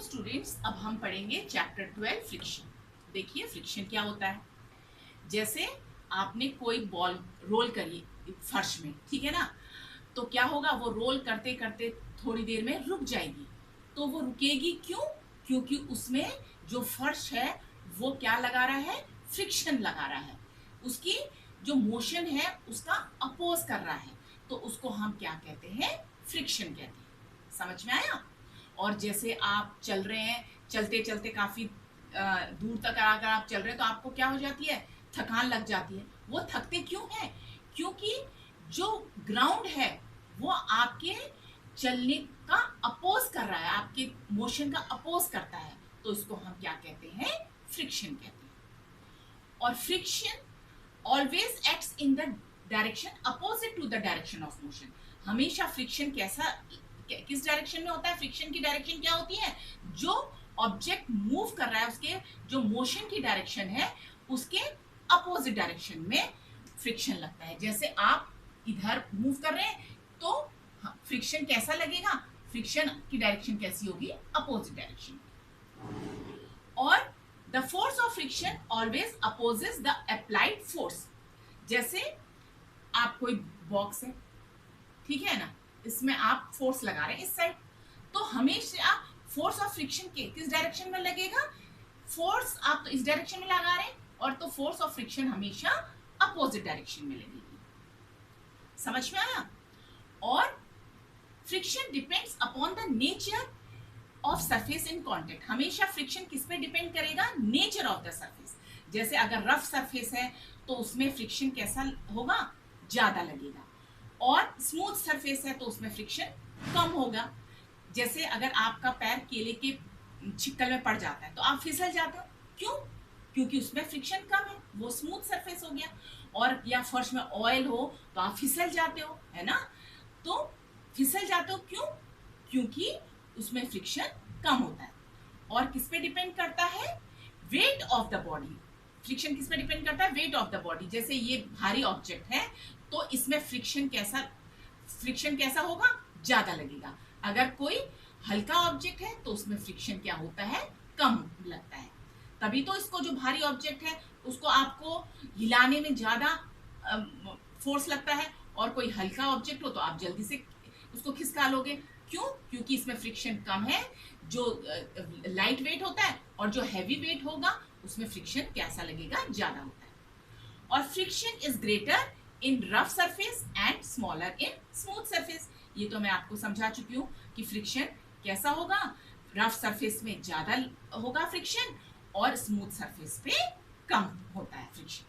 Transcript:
Students, अब हम पढ़ेंगे चैप्टर 12 फ्रिक्शन। देखिए फ्रिक्शन क्या होता है। जैसे आपने कोई बॉल रोल करी फर्श में, ठीक है ना, तो क्या होगा, वो रोल करते करते थोड़ी देर में रुक जाएगी। तो वो रुकेगी क्यों? क्योंकि उसमें जो फर्श है वो क्या लगा रहा है, फ्रिक्शन लगा रहा है। उसकी जो मोशन है उसका अपोज कर रहा है, तो उसको हम क्या कहते हैं, फ्रिक्शन कहते हैं। समझ में आया? और जैसे आप चल रहे हैं, चलते चलते काफी दूर तक अगर आप चल रहे हैं तो आपको क्या हो जाती है, थकान लग जाती है। वो थकते क्यों है? क्योंकि जो ग्राउंड है वो आपके चलने का अपोज कर रहा है, आपके मोशन का अपोज करता है, तो इसको हम क्या कहते हैं, फ्रिक्शन कहते हैं। और friction always acts in the direction opposite to the direction of motion. हमेशा फ्रिक्शन किस डायरेक्शन में होता है? फ्रिक्शन की डायरेक्शन क्या होती है? जो ऑब्जेक्ट मूव कर रहा है उसके जो मोशन की डायरेक्शन है उसके अपोजिट डायरेक्शन में फ्रिक्शन लगता है। जैसे आप इधर मूव कर रहे हैं तो फ्रिक्शन कैसा लगेगा? फ्रिक्शन की डायरेक्शन कैसी होगी? Opposite direction. और the force of friction always opposes the applied force. जैसे आप कोई बॉक्स है, ठीक है ना, इसमें आप फोर्स लगा रहे हैं इस साइड, तो हमेशा फोर्स ऑफ फ्रिक्शन के किस डायरेक्शन में लगेगा? फोर्स आप तो इस डायरेक्शन में लगा रहे हैं, और तो फोर्स ऑफ फ्रिक्शन हमेशा अपोजिट डायरेक्शन में लगेगी। समझ में आया? और friction depends upon the nature of surface in contact. हमेशा फ्रिक्शन किस पे डिपेंड करेगा? Nature of the surface. जैसे अगर रफ सरफेस है तो उसमें फ्रिक्शन कैसा होगा? ज्यादा लगेगा। और स्मूथ सरफेस है तो उसमें फ्रिक्शन कम होगा। जैसे अगर आपका पैर केले के छिक्कल में पड़ जाता है तो आप फिसल जाते हो, क्यों? क्योंकि उसमें फ्रिक्शन कम है, वो स्मूथ सरफेस हो गया। और या फर्श में ऑयल हो तो आप फिसल जाते हो, है ना? तो फिसल जाते हो क्यों? क्योंकि उसमें फ्रिक्शन कम होता है। और किस पे डिपेंड करता है? Weight of the body. Friction किस पे डिपेंड करता है? Weight of the body. जैसे ये भारी ऑब्जेक्ट है तो इसमें फ्रिक्शन कैसा होगा? ज्यादा लगेगा। अगर कोई हल्का ऑब्जेक्ट है तो उसमें फ्रिक्शन क्या होता है? कम लगता है। तभी तो इसको जो भारी ऑब्जेक्ट है उसको आपको हिलाने में ज्यादा फोर्स लगता है, और कोई हल्का ऑब्जेक्ट हो तो आप जल्दी से उसको खिसका लोगे। क्यों? क्योंकि इसमें फ्रिक्शन कम है। जो लाइट वेट होता है और जो हैवी वेट होगा उसमें फ्रिक्शन कैसा लगेगा? ज्यादा होता है। और friction is greater in rough surface and smaller in smooth surface. ये तो मैं आपको समझा चुकी हूँ कि फ्रिक्शन कैसा होगा। रफ सरफेस में ज्यादा होगा फ्रिक्शन और स्मूथ सरफेस पे कम होता है फ्रिक्शन।